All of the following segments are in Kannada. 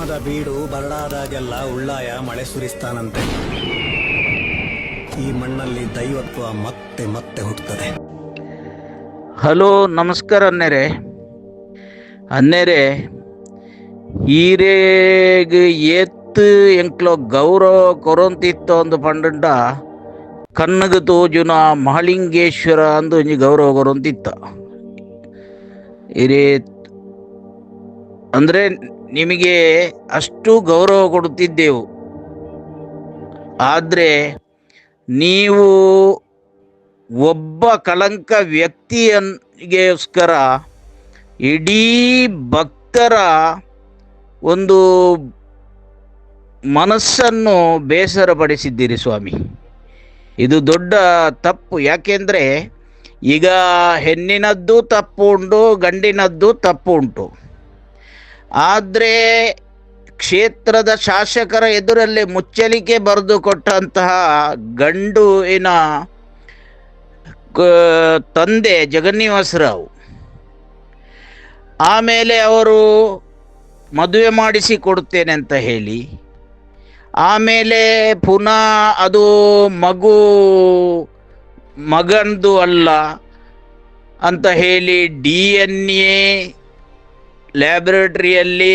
ಧರ್ಮದ ಬೀಡು ಬರಡಾದಾಗೆಲ್ಲ ಉಳ್ಳಾಯ ಮಳೆ ಸುರಿಸ್ತಾನಂತೆ. ಈ ಮಣ್ಣಲ್ಲಿ ದೈವತ್ವ ಮತ್ತೆ ಮತ್ತೆ ಹುಟ್ಟುತ್ತದೆ. ಹಲೋ, ನಮಸ್ಕಾರ ಅನ್ನೇರೆ ಹೀರೇಗ್ ಏತ್ ಎಂಕ್ಲೋ ಗೌರವ ಕೊರೊಂತಿತ್ತು ಅಂದು ಪಂಡ ಕನ್ನಗ ತೋಜುನ ಮಹಲಿಂಗೇಶ್ವರ ಅಂದು ಒಂಜಿ ಗೌರವ ಕೊರೊಂತಿತ್ತ. ಹಿರೇ ಅಂದರೆ ನಿಮಗೆ ಅಷ್ಟು ಗೌರವ ಕೊಡುತ್ತಿದ್ದೆವು. ಆದರೆ ನೀವು ಒಬ್ಬ ಕಳಂಕ ವ್ಯಕ್ತಿಯನ್ಗೋಸ್ಕರ ಇಡೀ ಭಕ್ತರ ಒಂದು ಮನಸ್ಸನ್ನು ಬೇಸರಪಡಿಸಿದ್ದೀರಿ ಸ್ವಾಮಿ. ಇದು ದೊಡ್ಡ ತಪ್ಪು. ಯಾಕೆಂದರೆ ಈಗ ಹೆಣ್ಣಿನದ್ದು ತಪ್ಪು ಉಂಟು, ಗಂಡಿನದ್ದು ತಪ್ಪು ಉಂಟು. ಆದರೆ ಕ್ಷೇತ್ರದ ಶಾಸಕರ ಎದುರಲ್ಲೇ ಮುಚ್ಚಲಿಕೆ ಬರೆದು ಕೊಟ್ಟಂತಹ ಗಂಡುವಿನ ತಂದೆ ಜಗನ್ನಿವಾಸರಾವ್, ಆಮೇಲೆ ಅವರು ಮದುವೆ ಮಾಡಿಸಿ ಕೊಡುತ್ತೇನೆ ಅಂತ ಹೇಳಿ, ಆಮೇಲೆ ಪುನಃ ಅದು ಮಗಂದು ಅಲ್ಲ ಅಂತ ಹೇಳಿ DNA ಲ್ಯಾಬೊರೇಟರಿಯಲ್ಲಿ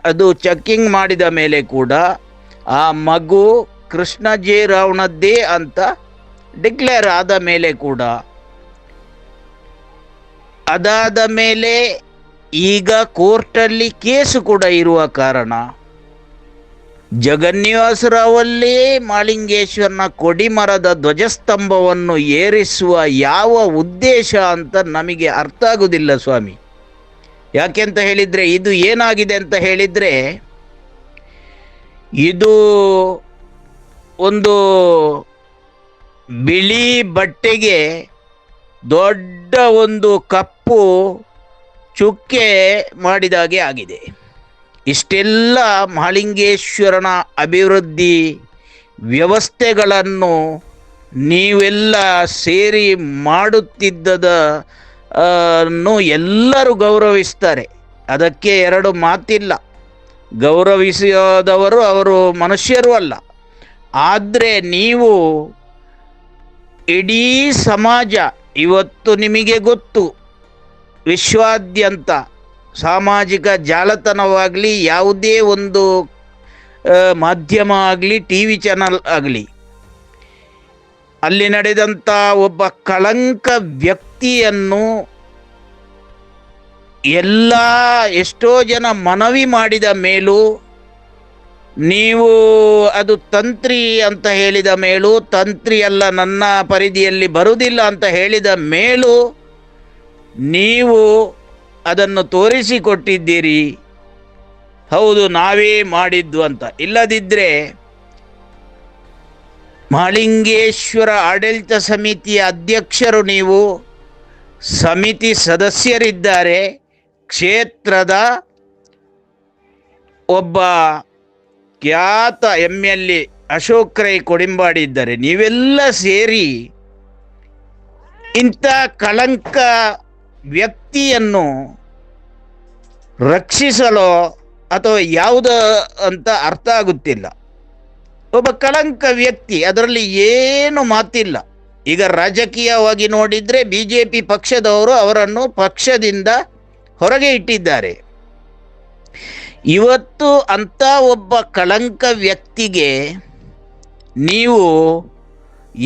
ಅದು ಚೆಕ್ಕಿಂಗ್ ಮಾಡಿದ ಮೇಲೆ ಕೂಡ ಆ ಮಗು ಕೃಷ್ಣ ಜೆ ರಾವ್ನದ್ದೇ ಅಂತ ಡಿಕ್ಲೇರ್ ಆದ ಮೇಲೆ ಕೂಡ, ಅದಾದ ಮೇಲೆ ಈಗ ಕೋರ್ಟಲ್ಲಿ ಕೇಸು ಕೂಡ ಇರುವ ಕಾರಣ ಜಗನ್ನಿವಾಸರಾವಲ್ಲಿ ಮಹಲಿಂಗೇಶ್ವರನ ಕೊಡಿಮರದ ಧ್ವಜಸ್ತಂಭವನ್ನು ಏರಿಸುವ ಯಾವ ಉದ್ದೇಶ ಅಂತ ನಮಗೆ ಅರ್ಥ ಆಗುವುದಿಲ್ಲ ಸ್ವಾಮಿ. ಯಾಕೆಂತ ಹೇಳಿದರೆ ಇದು ಏನಾಗಿದೆ ಅಂತ ಹೇಳಿದರೆ, ಇದು ಒಂದು ಬಿಳಿ ಬಟ್ಟೆಗೆ ದೊಡ್ಡ ಒಂದು ಕಪ್ಪು ಚುಕ್ಕೆ ಮಾಡಿದಾಗೆ ಆಗಿದೆ. ಇಷ್ಟೆಲ್ಲ ಮಹಲಿಂಗೇಶ್ವರನ ಅಭಿವೃದ್ಧಿ ವ್ಯವಸ್ಥೆಗಳನ್ನು ನೀವೆಲ್ಲ ಸೇರಿ ಮಾಡುತ್ತಿದ್ದದನ್ನು ಎಲ್ಲರೂ ಗೌರವಿಸ್ತಾರೆ. ಅದಕ್ಕೆ ಎರಡು ಮಾತಿಲ್ಲ. ಗೌರವಿಸದವರು ಅವರು ಮನುಷ್ಯರು ಅಲ್ಲ. ಆದರೆ ನೀವು ಇಡೀ ಸಮಾಜ ಇವತ್ತು ನಿಮಗೆ ಗೊತ್ತು, ವಿಶ್ವಾದ್ಯಂತ ಸಾಮಾಜಿಕ ಜಾಲತಾಣವಾಗಲಿ, ಯಾವುದೇ ಒಂದು ಮಾಧ್ಯಮ ಆಗಲಿ, TV ಚಾನಲ್ ಆಗಲಿ, ಅಲ್ಲಿ ನಡೆದಂಥ ಒಬ್ಬ ಕಳಂಕ ವ್ಯಕ್ತಿಯನ್ನು ಎಷ್ಟೋ ಜನ ಮನವಿ ಮಾಡಿದ ಮೇಲೂ, ನೀವು ಅದು ತಂತ್ರಿ ಅಂತ ಹೇಳಿದ ಮೇಲೂ, ತಂತ್ರಿ ಅಲ್ಲ, ನನ್ನ ಪರಿಧಿಯಲ್ಲಿ ಬರುವುದಿಲ್ಲ ಅಂತ ಹೇಳಿದ ಮೇಲೂ ನೀವು ಅದನ್ನು ತೋರಿಸಿಕೊಟ್ಟಿದ್ದೀರಿ. ಹೌದು, ನಾವೇ ಮಾಡಿದ್ದು ಅಂತ. ಇಲ್ಲದಿದ್ದರೆ ಮಹಲಿಂಗೇಶ್ವರ ಆಡಳಿತ ಸಮಿತಿಯ ಅಧ್ಯಕ್ಷರು ನೀವು, ಸಮಿತಿ ಸದಸ್ಯರಿದ್ದಾರೆ, ಕ್ಷೇತ್ರದ ಒಬ್ಬ ಖ್ಯಾತ MLA ಅಶೋಕ್ ರೈ ಕೊಡಿಂಬಾಡಿ ಇದ್ದಾರೆ. ನೀವೆಲ್ಲ ಸೇರಿ ಇಂಥ ಕಳಂಕ ವ್ಯಕ್ತಿಯನ್ನು ರಕ್ಷಿಸಲು ಅಥವಾ ಯಾವುದು ಅಂತ ಅರ್ಥ ಆಗುತ್ತಿಲ್ಲ. ಒಬ್ಬ ಕಳಂಕ ವ್ಯಕ್ತಿ, ಅದರಲ್ಲಿ ಏನು ಮಾತಿಲ್ಲ. ಈಗ ರಾಜಕೀಯವಾಗಿ ನೋಡಿದರೆ BJP ಪಕ್ಷದವರು ಅವರನ್ನು ಪಕ್ಷದಿಂದ ಹೊರಗೆ ಇಟ್ಟಿದ್ದಾರೆ. ಇವತ್ತು ಅಂಥ ಒಬ್ಬ ಕಳಂಕ ವ್ಯಕ್ತಿಗೆ ನೀವು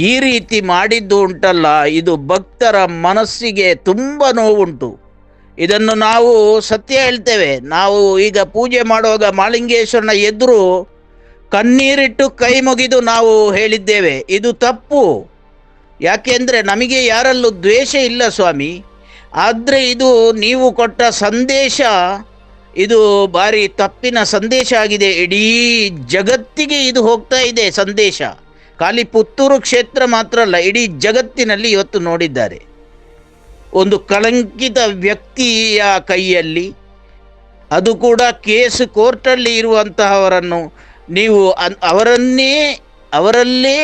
ಈ ರೀತಿ ಮಾಡಿದ್ದು ಉಂಟಲ್ಲ, ಇದು ಭಕ್ತರ ಮನಸ್ಸಿಗೆ ತುಂಬ ನೋವುಂಟು. ಇದನ್ನು ನಾವು ಸತ್ಯ ಹೇಳ್ತೇವೆ. ನಾವು ಈಗ ಪೂಜೆ ಮಾಡುವಾಗ ಮಹಲಿಂಗೇಶ್ವರನ ಎದುರು ಕಣ್ಣೀರಿಟ್ಟು ಕೈ ಮುಗಿದು ನಾವು ಹೇಳಿದ್ದೇವೆ, ಇದು ತಪ್ಪು. ಯಾಕೆಂದರೆ ನಮಗೆ ಯಾರಲ್ಲೂ ದ್ವೇಷ ಇಲ್ಲ ಸ್ವಾಮಿ. ಆದರೆ ಇದು ನೀವು ಕೊಟ್ಟ ಸಂದೇಶ, ಇದು ಭಾರಿ ತಪ್ಪಿನ ಸಂದೇಶ ಆಗಿದೆ. ಇಡೀ ಜಗತ್ತಿಗೆ ಇದು ಹೋಗ್ತಾ ಇದೆ ಸಂದೇಶ. ಖಾಲಿ ಪುತ್ತೂರು ಕ್ಷೇತ್ರ ಮಾತ್ರ ಅಲ್ಲ, ಇಡೀ ಜಗತ್ತಿನಲ್ಲಿ ಇವತ್ತು ನೋಡಿದ್ದಾರೆ. ಒಂದು ಕಳಂಕಿತ ವ್ಯಕ್ತಿಯ ಕೈಯಲ್ಲಿ, ಅದು ಕೂಡ ಕೇಸು ಕೋರ್ಟಲ್ಲಿ ಇರುವಂತಹವರನ್ನು ನೀವು ಅವರಲ್ಲೇ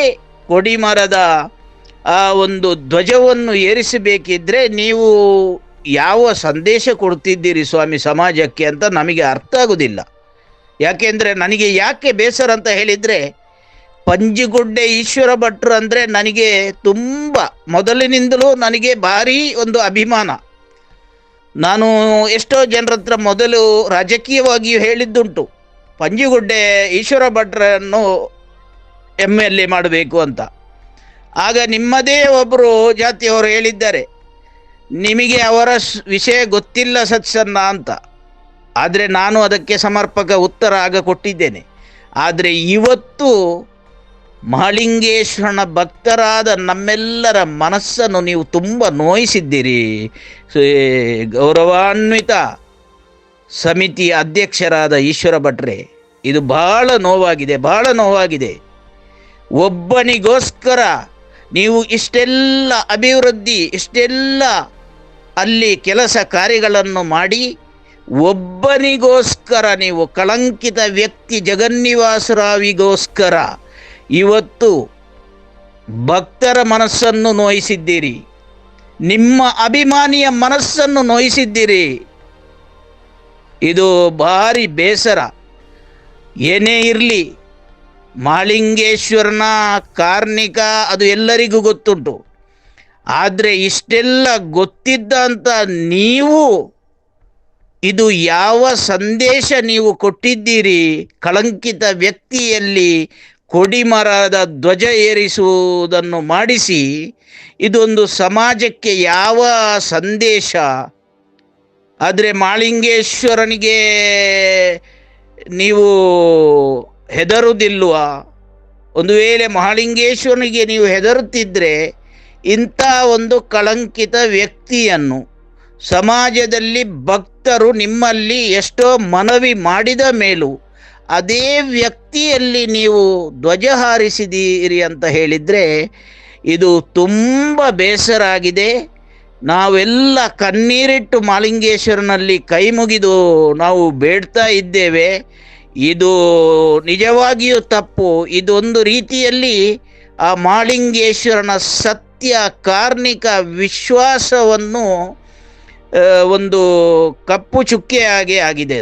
ಕೊಡಿಮರದ ಆ ಒಂದು ಧ್ವಜವನ್ನು ಏರಿಸಬೇಕಿದ್ರೆ ನೀವು ಯಾವ ಸಂದೇಶ ಕೊಡ್ತಿದ್ದೀರಿ ಸ್ವಾಮಿ ಸಮಾಜಕ್ಕೆ ಅಂತ ನಮಗೆ ಅರ್ಥ ಆಗೋದಿಲ್ಲ. ಯಾಕೆಂದರೆ ನನಗೆ ಯಾಕೆ ಬೇಸರ ಅಂತ ಹೇಳಿದರೆ, ಪಂಜಿಗುಡ್ಡೆ ಈಶ್ವರ ಭಟ್ರು ಅಂದರೆ ನನಗೆ ತುಂಬ ಮೊದಲಿನಿಂದಲೂ ನನಗೆ ಭಾರಿ ಒಂದು ಅಭಿಮಾನ. ನಾನು ಎಷ್ಟೋ ಜನರ ಹತ್ರ ಮೊದಲು ರಾಜಕೀಯವಾಗಿಯೂ ಹೇಳಿದ್ದುಂಟು, ಪಂಜಿಗುಡ್ಡೆ ಈಶ್ವರ ಭಟ್ರನ್ನು MLA ಮಾಡಬೇಕು ಅಂತ. ಆಗ ನಿಮ್ಮದೇ ಒಬ್ಬರು ಜಾತಿಯವರು ಹೇಳಿದ್ದಾರೆ, ನಿಮಗೆ ಅವರ ವಿಷಯ ಗೊತ್ತಿಲ್ಲ ಸತ್ಸನ್ನ ಅಂತ. ಆದರೆ ನಾನು ಅದಕ್ಕೆ ಸಮರ್ಪಕ ಉತ್ತರ ಆಗ ಕೊಟ್ಟಿದ್ದೇನೆ. ಆದರೆ ಇವತ್ತು ಮಹಾಲಿಂಗೇಶ್ವರನ ಭಕ್ತರಾದ ನಮ್ಮೆಲ್ಲರ ಮನಸ್ಸನ್ನು ನೀವು ತುಂಬ ನೋಯಿಸಿದ್ದೀರಿ. ಗೌರವಾನ್ವಿತ ಸಮಿತಿ ಅಧ್ಯಕ್ಷರಾದ ಈಶ್ವರ ಭಟ್ರೆ, ಇದು ಬಹಳ ನೋವಾಗಿದೆ, ಬಹಳ ನೋವಾಗಿದೆ. ಒಬ್ಬನಿಗೋಸ್ಕರ ನೀವು ಇಷ್ಟೆಲ್ಲ ಅಭಿವೃದ್ಧಿ, ಇಷ್ಟೆಲ್ಲ ಅಲ್ಲಿ ಕೆಲಸ ಕಾರ್ಯಗಳನ್ನು ಮಾಡಿ, ಒಬ್ಬನಿಗೋಸ್ಕರ ನೀವು ಕಳಂಕಿತ ವ್ಯಕ್ತಿ ಜಗನ್ನಿವಾಸರಾವಿಗೋಸ್ಕರ ಇವತ್ತು ಭಕ್ತರ ಮನಸ್ಸನ್ನು ನೋಯಿಸಿದ್ದೀರಿ, ನಿಮ್ಮ ಅಭಿಮಾನಿಯ ಮನಸ್ಸನ್ನು ನೋಯಿಸಿದ್ದೀರಿ. ಇದು ಭಾರಿ ಬೇಸರ. ಏನೇ ಇರಲಿ, ಮಹಾಲಿಂಗೇಶ್ವರನ ಕಾರ್ಣಿಕ ಅದು ಎಲ್ಲರಿಗೂ ಗೊತ್ತುಂಟು. ಆದರೆ ಇಷ್ಟೆಲ್ಲ ಗೊತ್ತಿದ್ದಂಥ ನೀವು ಇದು ಯಾವ ಸಂದೇಶ ನೀವು ಕೊಟ್ಟಿದ್ದೀರಿ? ಕಳಂಕಿತ ವ್ಯಕ್ತಿಯಲ್ಲಿ ಕೊಡಿಮರದ ಧ್ವಜ ಏರಿಸುವುದನ್ನು ಮಾಡಿಸಿ ಇದೊಂದು ಸಮಾಜಕ್ಕೆ ಯಾವ ಸಂದೇಶ? ಆದರೆ ಮಹಾಲಿಂಗೇಶ್ವರನಿಗೆ ನೀವು ಹೆದರುವುದಿಲ್ವಾ? ಒಂದು ವೇಳೆ ಮಹಾಲಿಂಗೇಶ್ವರನಿಗೆ ನೀವು ಹೆದರುತ್ತಿದ್ದರೆ ಇಂಥ ಒಂದು ಕಳಂಕಿತ ವ್ಯಕ್ತಿಯನ್ನು ಸಮಾಜದಲ್ಲಿ ಭಕ್ತರು ನಿಮ್ಮಲ್ಲಿ ಎಷ್ಟೋ ಮನವಿ ಮಾಡಿದ ಮೇಲೂ ಅದೇ ವ್ಯಕ್ತಿಯಲ್ಲಿ ನೀವು ಧ್ವಜ ಹಾರಿಸಿದ್ದೀರಿ ಅಂತ ಹೇಳಿದರೆ ಇದು ತುಂಬ ಬೇಸರ ಆಗಿದೆ. ನಾವೆಲ್ಲ ಕಣ್ಣೀರಿಟ್ಟು ಮಹಾಲಿಂಗೇಶ್ವರನಲ್ಲಿ ಕೈ ಮುಗಿದು ನಾವು ಬೇಡ್ತಾ ಇದ್ದೇವೆ. ಇದು ನಿಜವಾಗಿಯೂ ತಪ್ಪು. ಇದೊಂದು ರೀತಿಯಲ್ಲಿ ಆ ಮಹಾಲಿಂಗೇಶ್ವರನ ಸತ್ಯ ಕಾರ್ಣಿಕ ವಿಶ್ವಾಸವನ್ನು ಒಂದು ಕಪ್ಪು ಚುಕ್ಕೆಯಾಗಿ ಆಗಿದೆ.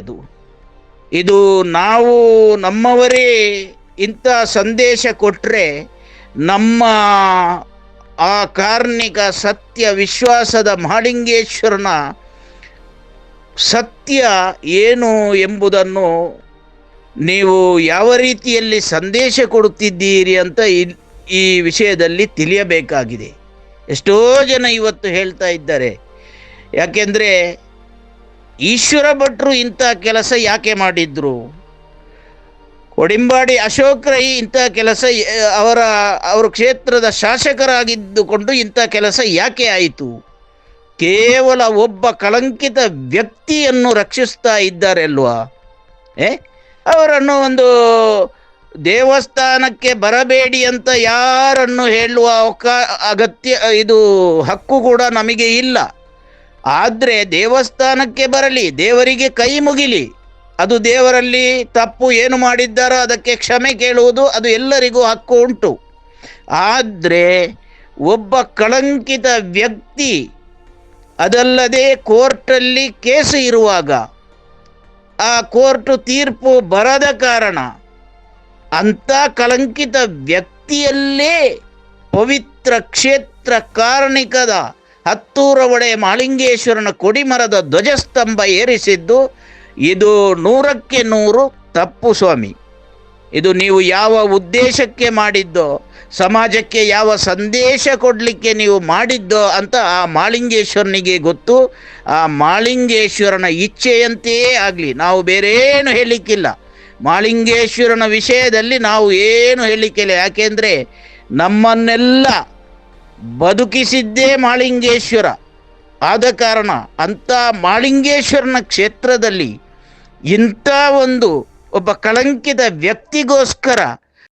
ಇದು ನಾವು ನಮ್ಮವರೇ ಇಂಥ ಸಂದೇಶ ಕೊಟ್ಟರೆ ನಮ್ಮ ಆ ಕಾರ್ಣಿಕ ಸತ್ಯ ವಿಶ್ವಾಸದ ಮಹಾಲಿಂಗೇಶ್ವರನ ಸತ್ಯ ಏನು ಎಂಬುದನ್ನು ನೀವು ಯಾವ ರೀತಿಯಲ್ಲಿ ಸಂದೇಶ ಕೊಡುತ್ತಿದ್ದೀರಿ ಅಂತ ಈ ವಿಷಯದಲ್ಲಿ ತಿಳಿಯಬೇಕಾಗಿದೆ. ಎಷ್ಟೋ ಜನ ಇವತ್ತು ಹೇಳ್ತಾ ಇದ್ದಾರೆ, ಯಾಕೆಂದರೆ ಈಶ್ವರ ಭಟ್ರು ಇಂಥ ಕೆಲಸ ಯಾಕೆ ಮಾಡಿದ್ರು, ಒಡಿಂಬಾಡಿ ಅಶೋಕ್ ರೈ ಇಂಥ ಕೆಲಸ ಅವರ ಕ್ಷೇತ್ರದ ಶಾಸಕರಾಗಿದ್ದುಕೊಂಡು ಇಂಥ ಕೆಲಸ ಯಾಕೆ ಆಯಿತು? ಕೇವಲ ಒಬ್ಬ ಕಳಂಕಿತ ವ್ಯಕ್ತಿಯನ್ನು ರಕ್ಷಿಸ್ತಾ ಇದ್ದಾರೆ ಅಲ್ವಾ? ಅವರನ್ನು ಒಂದು ದೇವಸ್ಥಾನಕ್ಕೆ ಬರಬೇಡಿ ಅಂತ ಯಾರನ್ನು ಹೇಳುವ ಅಗತ್ಯ ಇದು ಹಕ್ಕು ಕೂಡ ನಮಗೆ ಇಲ್ಲ. ಆದರೆ ದೇವಸ್ಥಾನಕ್ಕೆ ಬರಲಿ, ದೇವರಿಗೆ ಕೈ ಮುಗಿಲಿ, ಅದು ದೇವರಲ್ಲಿ ತಪ್ಪು ಏನು ಮಾಡಿದ್ದಾರೋ ಅದಕ್ಕೆ ಕ್ಷಮೆ ಕೇಳುವುದು ಅದು ಎಲ್ಲರಿಗೂ ಹಕ್ಕು ಉಂಟು. ಆದರೆ ಒಬ್ಬ ಕಳಂಕಿತ ವ್ಯಕ್ತಿ, ಅದಲ್ಲದೆ ಕೋರ್ಟಲ್ಲಿ ಕೇಸು ಇರುವಾಗ ಆ ಕೋರ್ಟು ತೀರ್ಪು ಬರದ ಕಾರಣ ಅಂಥ ಕಳಂಕಿತ ವ್ಯಕ್ತಿಯಲ್ಲೇ ಪವಿತ್ರ ಕ್ಷೇತ್ರ ಕಾರ್ಣಿಕದ ಹತ್ತೂರ ಒಡೆಯ ಮಹಾಲಿಂಗೇಶ್ವರನ ಕೊಡಿಮರದ ಧ್ವಜಸ್ತಂಭ ಏರಿಸಿದ್ದು ಇದು 100ಕ್ಕೆ 100 ತಪ್ಪು ಸ್ವಾಮಿ. ಇದು ನೀವು ಯಾವ ಉದ್ದೇಶಕ್ಕೆ ಮಾಡಿದ್ದೋ, ಸಮಾಜಕ್ಕೆ ಯಾವ ಸಂದೇಶ ಕೊಡಲಿಕ್ಕೆ ನೀವು ಮಾಡಿದ್ದೋ ಅಂತ ಆ ಮಹಾಲಿಂಗೇಶ್ವರನಿಗೆ ಗೊತ್ತು. ಆ ಮಹಾಲಿಂಗೇಶ್ವರನ ಇಚ್ಛೆಯಂತೆಯೇ ಆಗಲಿ, ನಾವು ಬೇರೇನು ಹೇಳಲಿಕ್ಕಿಲ್ಲ. ಮಹಾಲಿಂಗೇಶ್ವರನ ವಿಷಯದಲ್ಲಿ ನಾವು ಏನು ಹೇಳಲಿಕ್ಕಿಲ್ಲ. ಯಾಕೆಂದರೆ ನಮ್ಮನ್ನೆಲ್ಲ ಬದುಕಿಸಿದ್ದೇ ಮಹಾಲಿಂಗೇಶ್ವರ. ಆದ ಕಾರಣ ಅಂಥ ಮಹಾಲಿಂಗೇಶ್ವರನ ಕ್ಷೇತ್ರದಲ್ಲಿ ಇಂಥ ಒಬ್ಬ ಕಳಂಕಿತ ವ್ಯಕ್ತಿಗೋಸ್ಕರ